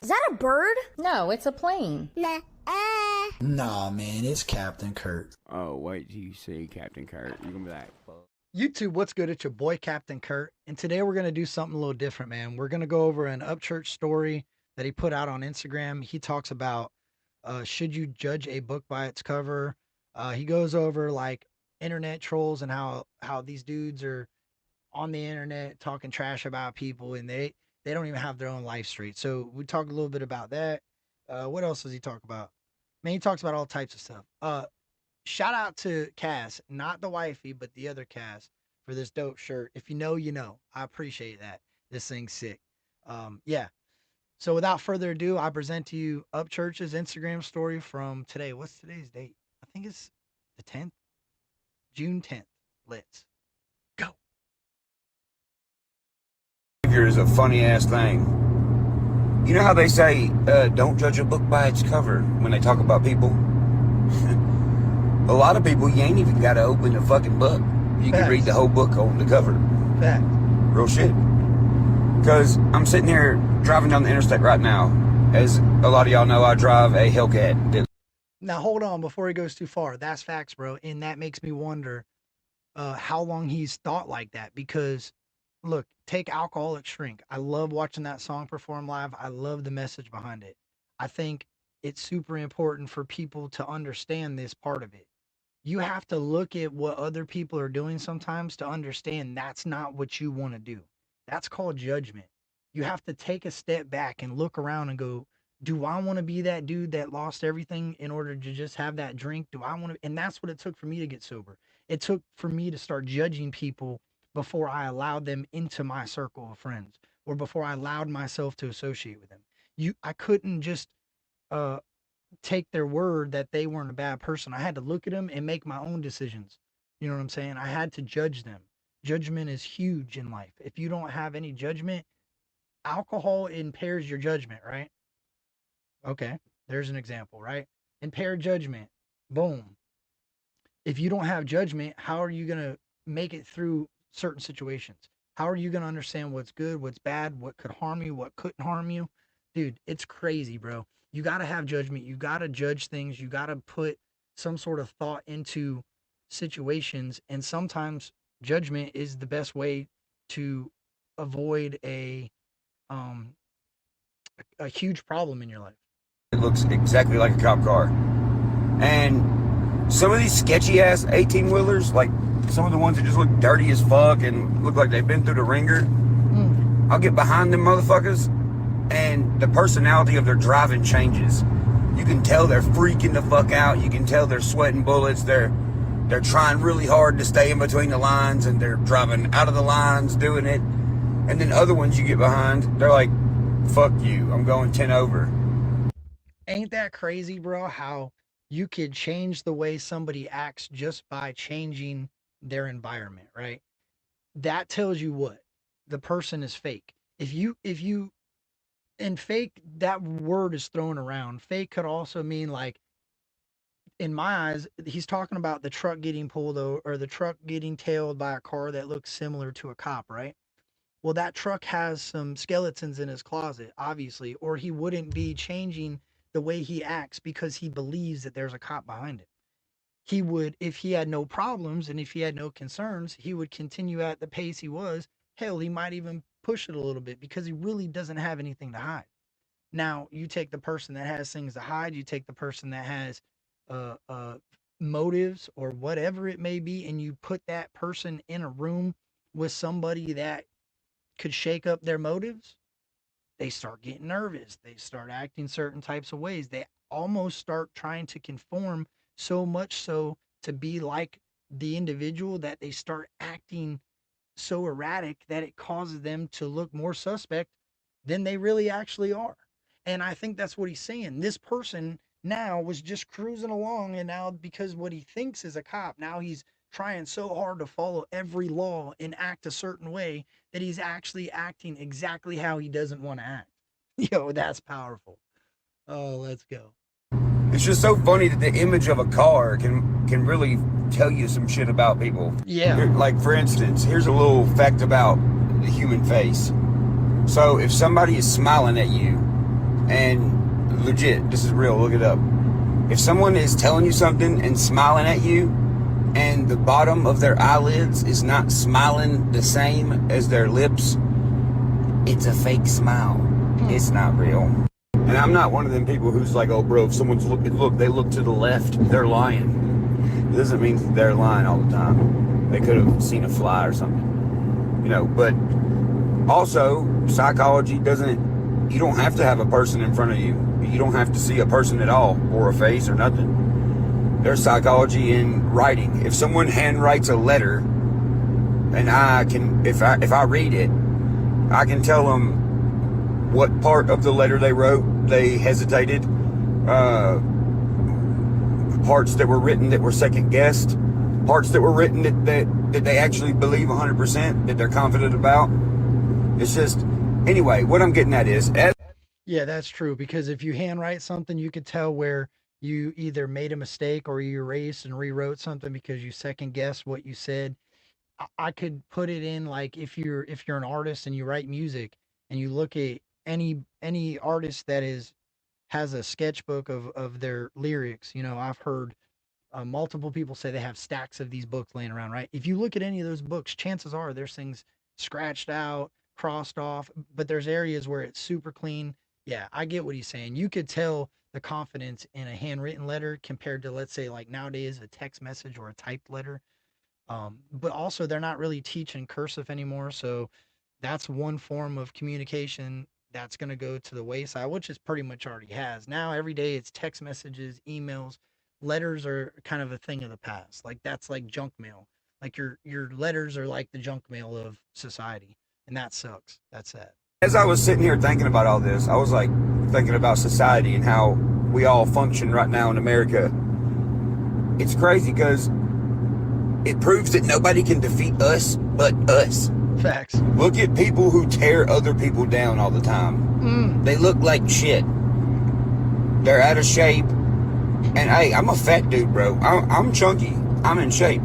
Is that a bird? No, it's a plane. Nah. Nah, man, it's Captain Kurt. Oh, wait till you see Captain Kurt. You're gonna be like, fuck. YouTube, what's good? It's your boy, Captain Kurt. And today we're going to do something a little different, man. We're going to go over an Upchurch story that he put out on Instagram. He talks about, should you judge a book by its cover? He goes over like internet trolls and how these dudes are on the internet talking trash about people and they don't even have their own life straight. So we talk a little bit about that. What else does he talk about? Man, he talks about all types of stuff. Shout out to Cass, not the wifey, but the other Cass, for this dope shirt. If you know, you know. I appreciate that. This thing's sick. Yeah. So without further ado, I present to you Upchurch's Instagram story from today. What's today's date? I think it's the 10th. June 10th. Let's go. Behavior is a funny ass thing. You know how they say, don't judge a book by its cover when they talk about people? A lot of people, you ain't even got to open the fucking book. You can read the whole book on the cover. Fact. Real shit. Because I'm sitting here driving down the interstate right now. As a lot of y'all know, I drive a Hellcat. Now, hold on before he goes too far. That's facts, bro. And that makes me wonder how long he's thought like that. Because, look, take Alcoholic Shrink. I love watching that song perform live. I love the message behind it. I think it's super important for people to understand this part of it. You have to look at what other people are doing sometimes to understand that's not what you want to do. That's called judgment. You have to take a step back and look around and go, do I want to be that dude that lost everything in order to just have that drink? Do I want to? And that's what it took for me to get sober. It took for me to start judging people before I allowed them into my circle of friends or before I allowed myself to associate with them. I couldn't just take their word that they weren't a bad person. I had to look at them and make my own decisions. You know what I'm saying? I had to judge them. Judgment is huge in life. If you don't have any judgment, alcohol impairs your judgment, right? Okay, there's an example, right? Impaired judgment. Boom. If you don't have judgment, how are you going to make it through certain situations? How are you going to understand what's good, what's bad, what could harm you, what couldn't harm you? Dude, it's crazy, bro. You got to have judgment. You got to judge things. You got to put some sort of thought into situations. And sometimes judgment is the best way to avoid a huge problem in your life. It looks exactly like a cop car. And some of these sketchy ass 18-wheelers, like some of the ones that just look dirty as fuck and look like they've been through the ringer, I'll get behind them motherfuckers and the personality of their driving changes. You can tell they're freaking the fuck out. You can tell they're sweating bullets. They're trying really hard to stay in between the lines and they're driving out of the lines doing it. And then other ones you get behind, they're like, fuck you, I'm going 10 over. Ain't that crazy, bro? How you could change the way somebody acts just by changing their environment, right? That tells you what? The person is fake. And fake, that word is thrown around. Fake could also mean, like, in my eyes, he's talking about the truck getting pulled over or the truck getting tailed by a car that looks similar to a cop, right? Well, that truck has some skeletons in his closet, obviously, or he wouldn't be changing the way he acts because he believes that there's a cop behind it. He would, if he had no problems and if he had no concerns, he would continue at the pace he was. Hell, he might even push it a little bit because he really doesn't have anything to hide. Now, you take the person that has things to hide, you take the person that has motives or whatever it may be, and you put that person in a room with somebody that could shake up their motives, they start getting nervous. They start acting certain types of ways. They almost start trying to conform so much so to be like the individual that they start acting so erratic that it causes them to look more suspect than they really actually are. And I think that's what he's saying. This person now was just cruising along, and now because what he thinks is a cop, now he's trying so hard to follow every law and act a certain way that he's actually acting exactly how he doesn't want to act. Yo, that's powerful. Oh, let's go. It's just so funny that the image of a car can really tell you some shit about people. Yeah. Like, for instance, here's a little fact about the human face. So if somebody is smiling at you, And legit, this is real, look it up. If someone is telling you something and smiling at you, and the bottom of their eyelids is not smiling the same as their lips, it's a fake smile. It's not real. And I'm not one of them people who's like, oh, bro, if someone's looking, look, they look to the left, they're lying. It doesn't mean they're lying all the time. They could have seen a fly or something, you know. But also, psychology doesn't, you don't have to have a person in front of you. You don't have to see a person at all, or a face or nothing. There's psychology in writing. If someone handwrites a letter, and I can, if I read it, I can tell them what part of the letter they wrote they hesitated, parts that were written that were second guessed, parts that were written that they actually believe 100%, that they're confident about. It's just, anyway, what I'm getting at is, Yeah, that's true. Because if you handwrite something, you could tell where you either made a mistake or you erased and rewrote something because you second guessed what you said. I could put it in like if you're an artist and you write music and you look at any artist that is has a sketchbook of their lyrics. I've heard multiple people say they have stacks of these books laying around, right? If you look at any of those books, chances are there's things scratched out, crossed off, but there's areas where it's super clean. Yeah, I get what he's saying. You could tell the confidence in a handwritten letter compared to, let's say, like nowadays, a text message or a typed letter. But also, they're not really teaching cursive anymore. So that's one form of communication that's going to go to the wayside, which is pretty much already has. Now, every day it's text messages, emails, letters are kind of a thing of the past. Like that's like junk mail. Like your letters are like the junk mail of society, and that sucks. That's sad. as I was sitting here thinking about all this, I was like thinking about society and how we all function right now in America. It's crazy because it proves that nobody can defeat us but us. Facts. Look at people who tear other people down all the time. They look like shit. They're out of shape. And hey, I'm a fat dude, bro. I'm chunky. I'm in shape.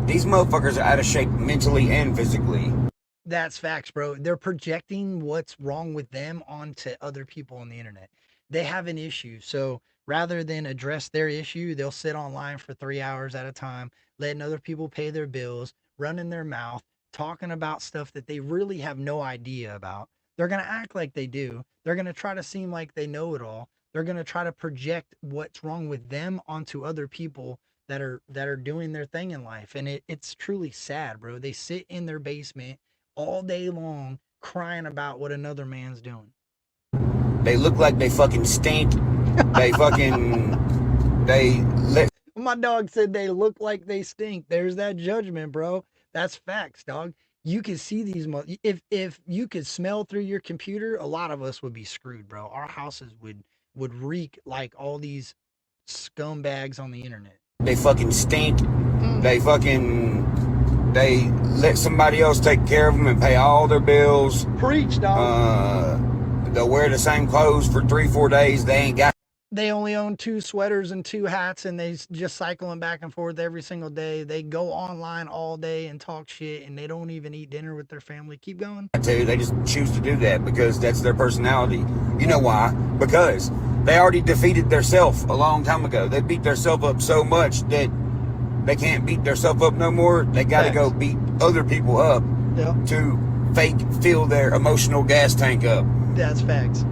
These motherfuckers are out of shape mentally and physically. That's facts, bro. They're projecting what's wrong with them onto other people on the internet. They have an issue. So rather than address their issue, they'll sit online for 3 hours at a time, letting other people pay their bills, running their mouth, talking about stuff that they really have no idea about. They're going to act like they do. They're going to try to seem like they know it all. They're going to try to project what's wrong with them onto other people that are doing their thing in life. And it's truly sad, bro. They sit in their basement all day long crying about what another man's doing. They look like they fucking stink. They fucking they let My dog said they look like they stink. There's that judgment, bro. That's facts, dog. You can see these if you could smell through your computer, a lot of us would be screwed, bro. Our houses would reek like all these scumbags on the internet. they fucking stink. They let somebody else take care of them and pay all their bills. Preach, dog. They'll wear the same clothes for 3-4 days. They ain't got. They only own two sweaters and two hats, and they just cycling back and forth every single day. They go online all day and talk shit, and they don't even eat dinner with their family. Keep going. To. They just choose to do that because that's their personality. You know why? Because they already defeated themselves a long time ago. They beat themselves up so much that they can't beat themselves up no more. They got to go beat other people up to fake fill their emotional gas tank up. That's facts.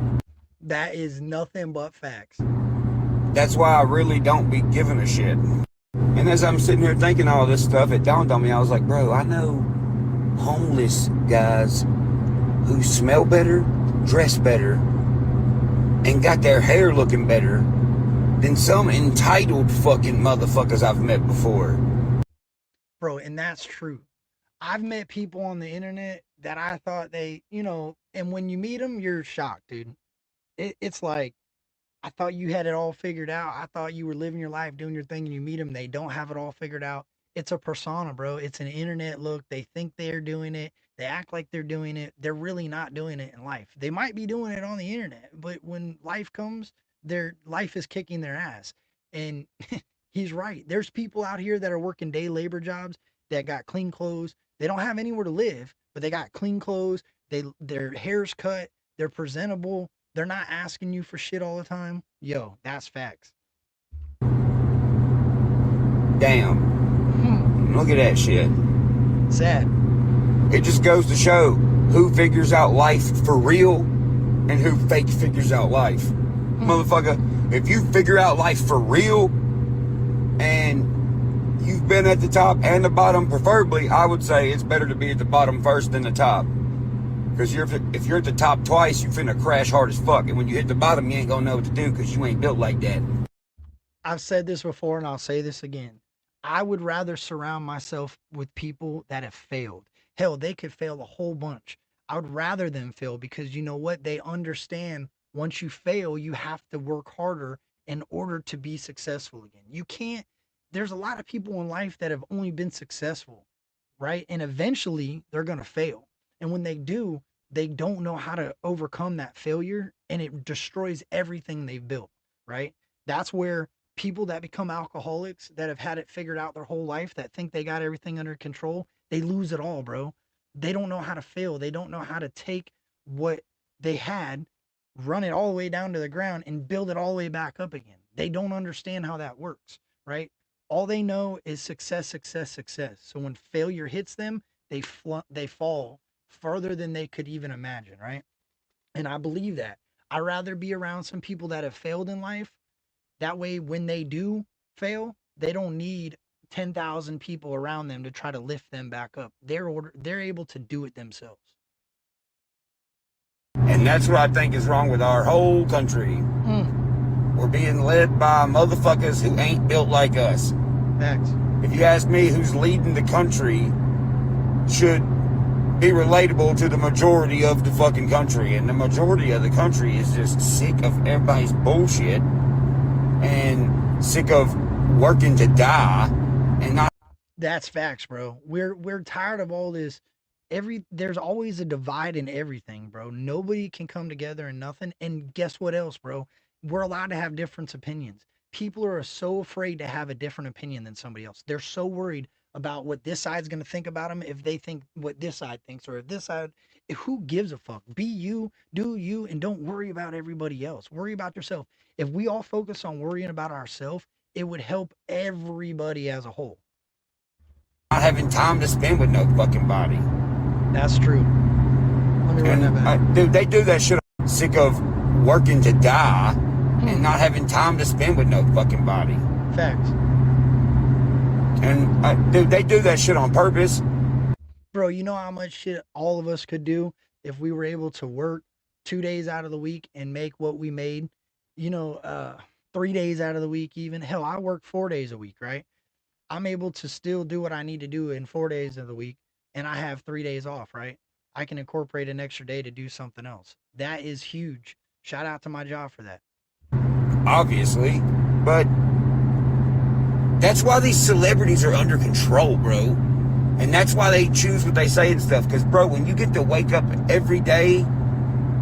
That is nothing but facts. That's why I really don't be giving a shit. And as I'm sitting here thinking all this stuff, it dawned on me. I was like, bro, I know homeless guys who smell better, dress better, and got their hair looking better than some entitled fucking motherfuckers I've met before. Bro, and that's true. I've met people on the internet that I thought and when you meet them, you're shocked, dude. It's like, I thought you had it all figured out. I thought you were living your life, doing your thing, and you meet them, they don't have it all figured out. It's a persona, bro. It's an internet look. They think they're doing it. They act like they're doing it. They're really not doing it in life. They might be doing it on the internet, but when life comes, their life is kicking their ass. And he's right. There's people out here that are working day labor jobs that got clean clothes. They don't have anywhere to live, but they got clean clothes. Their hair's cut. They're presentable. they're not asking you for shit all the time. Yo, that's facts. Damn. Look at that shit. Sad. It just goes to show who figures out life for real and who fake figures out life. Motherfucker, if you figure out life for real and you've been at the top and the bottom, preferably, I would say it's better to be at the bottom first than the top. Because if you're at the top twice, you finna crash hard as fuck. And when you hit the bottom, you ain't gonna know what to do because you ain't built like that. I've said this before and I'll say this again. I would rather surround myself with people that have failed. Hell, they could fail a whole bunch. I would rather them fail because you know what? They understand once you fail, you have to work harder in order to be successful again. You can't, there's a lot of people in life that have only been successful, right? And eventually they're going to fail. And when they do, they don't know how to overcome that failure and it destroys everything they've built, right? That's where people that become alcoholics that have had it figured out their whole life that think they got everything under control, they lose it all, bro. They don't know how to fail. They don't know how to take what they had, run it all the way down to the ground and build it all the way back up again. They don't understand how that works, right? All they know is success, success, success. So when failure hits them, they fall further than they could even imagine, right? And I believe that. I'd rather be around some people that have failed in life. That way, when they do fail, they don't need 10,000 people around them to try to lift them back up. They're able to do it themselves. And that's what I think is wrong with our whole country. We're being led by motherfuckers who ain't built like us. Facts. If you ask me, who's leading the country should be relatable to the majority of the fucking country. And the majority of the country is just sick of everybody's bullshit and sick of working to die and not. That's facts, bro. We're tired of all this. There's always a divide in everything, bro. Nobody can come together in nothing. And guess what else, bro? We're allowed to have different opinions. People are so afraid to have a different opinion than somebody else. They're so worried about what this side's going to think about them if they think what this side thinks, or if this side, who gives a fuck? Be you, do you, and don't worry about everybody else. Worry about yourself. If we all focus on worrying about ourselves, it would help everybody as a whole. Not having time to spend with no fucking body. That's true. Let me run that back. Dude, they do that shit. Sick of working to die and not having time to spend with no fucking body. Facts. And dude, they do that shit on purpose. Bro, you know how much shit all of us could do if we were able to work 2 days out of the week and make what we made, 3 days out of the week even. Hell, I work 4 days a week, right? I'm able to still do what I need to do in 4 days of the week, and I have 3 days off, right? I can incorporate an extra day to do something else. That is huge. Shout out to my job for that. Obviously, but that's why these celebrities are under control, bro. And that's why they choose what they say and stuff. Because, bro, when you get to wake up every day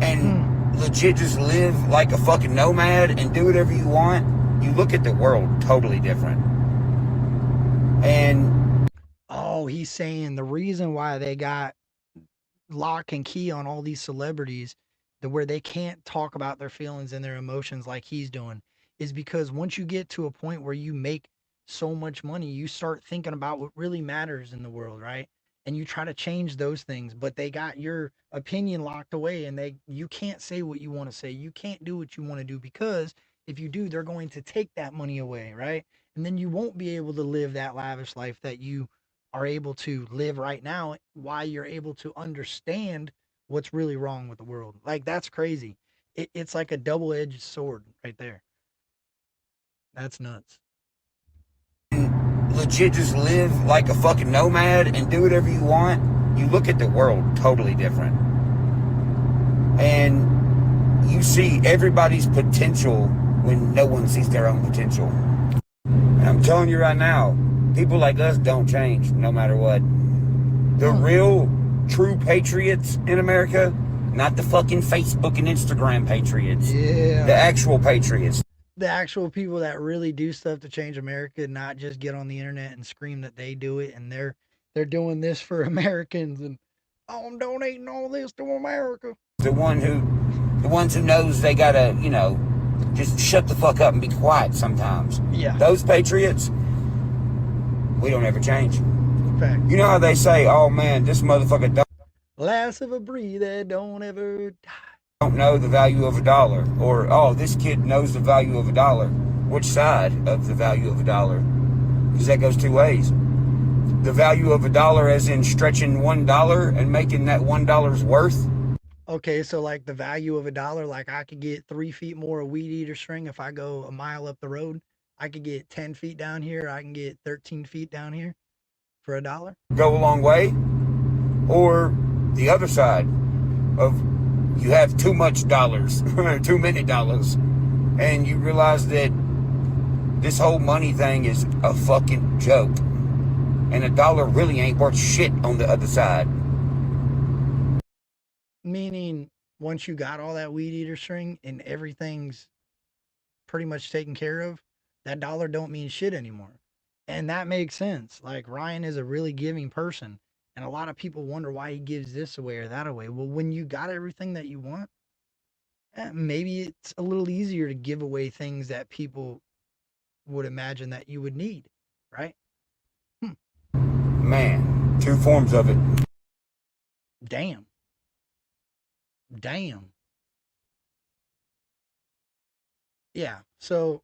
and legit just live like a fucking nomad and do whatever you want, you look at the world totally different. And oh, he's saying the reason why they got lock and key on all these celebrities to where they can't talk about their feelings and their emotions like he's doing is because once you get to a point where you make so much money, you start thinking about what really matters in the world, right? And you try to change those things, but they got your opinion locked away and you can't say what you want to say. You can't do what you want to do because if you do, they're going to take that money away, right? And then you won't be able to live that lavish life that you are able to live right now, why you're able to understand what's really wrong with the world. Like that's crazy. It's like a double-edged sword right there. That's nuts. legit just live like a fucking nomad and do whatever you want, you look at the world totally different. And you see everybody's potential when no one sees their own potential. And I'm telling you right now, people like us don't change no matter what. The real, true patriots in America, not the fucking Facebook and Instagram patriots. Yeah. The actual patriots. The actual people that really do stuff to change America, not just get on the internet and scream that they do it and they're doing this for Americans and oh, I'm donating all this to America. The one who the ones who knows they gotta, you know, just shut the fuck up and be quiet sometimes. Yeah. Those patriots, we don't ever change. Fact. You know how they say, oh man, this motherfucker Last of a breed that don't ever die. don't know the value of a dollar, or oh, this kid knows the value of a dollar. Which side of the value of a dollar? Because that goes two ways. The value of a dollar as in stretching $1 and making that $1's worth. Okay, so like the value of a dollar, like I could get 3 feet more of weed eater string if I go a mile up the road. I could get 10 feet down here. I can get 13 feet down here for $1. Go a long way. Or the other side of you have too much dollars, too many dollars, and you realize that this whole money thing is a fucking joke. And a dollar really ain't worth shit on the other side. Meaning, once you got all that weed eater string and everything's pretty much taken care of, that dollar don't mean shit anymore. And that makes sense. Like Ryan is a really giving person. And a lot of people wonder why he gives this away or that away. Well, when you got everything that you want, maybe it's a little easier to give away things that people would imagine that you would need, right? Man, two forms of it. Damn. Yeah. So,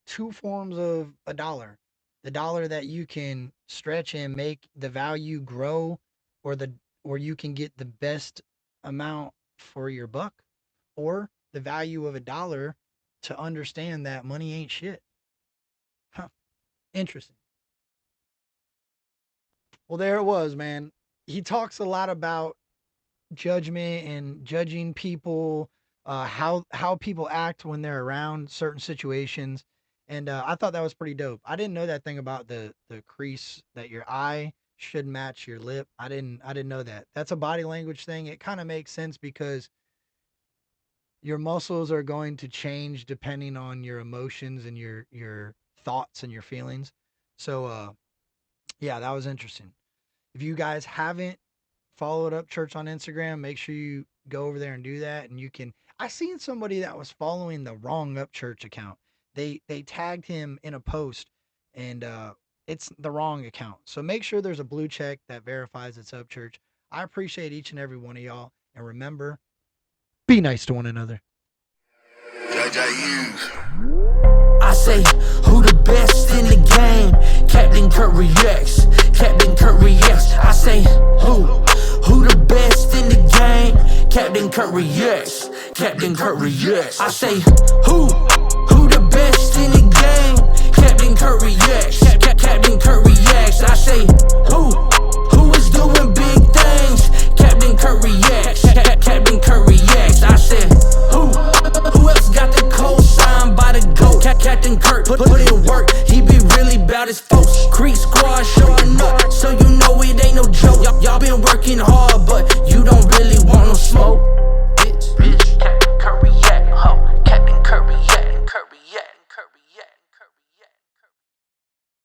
two forms of a dollar. The dollar that you can stretch and make the value grow, or you can get the best amount for your buck, or the value of a dollar to understand that money ain't shit. Huh. Interesting. Well, there it was, man. He talks a lot about judgment and judging people, how people act when they're around certain situations, and I thought that was pretty dope. I didn't know that thing about the crease that your eye should match your lip. I didn't know that. That's a body language thing. It kind of makes sense because your muscles are going to change depending on your emotions and your thoughts and your feelings. So yeah, that was interesting. If you guys haven't followed Upchurch on Instagram, make sure you go over there and do that. And you can. I seen somebody that was following the wrong Upchurch account. They tagged him in a post, and it's the wrong account. So make sure there's a blue check that verifies it's Upchurch. I appreciate each and every one of y'all, and remember, be nice to one another. I say, who the best in the game? Captain Curry X. Captain Curry X. I say, who the best in the game? Captain Curry X. Captain Curry X. I say, who the best in the game? Captain Curry X. Captain Curry X. I say, who is doing big things? Captain Curry X. Captain Curry X. I said, who else got the cosign by the GOAT? Captain Kirk put in work, he be really bout his folks. Creek squad showing up, so you know it ain't no joke. Y'all been working hard, but you don't really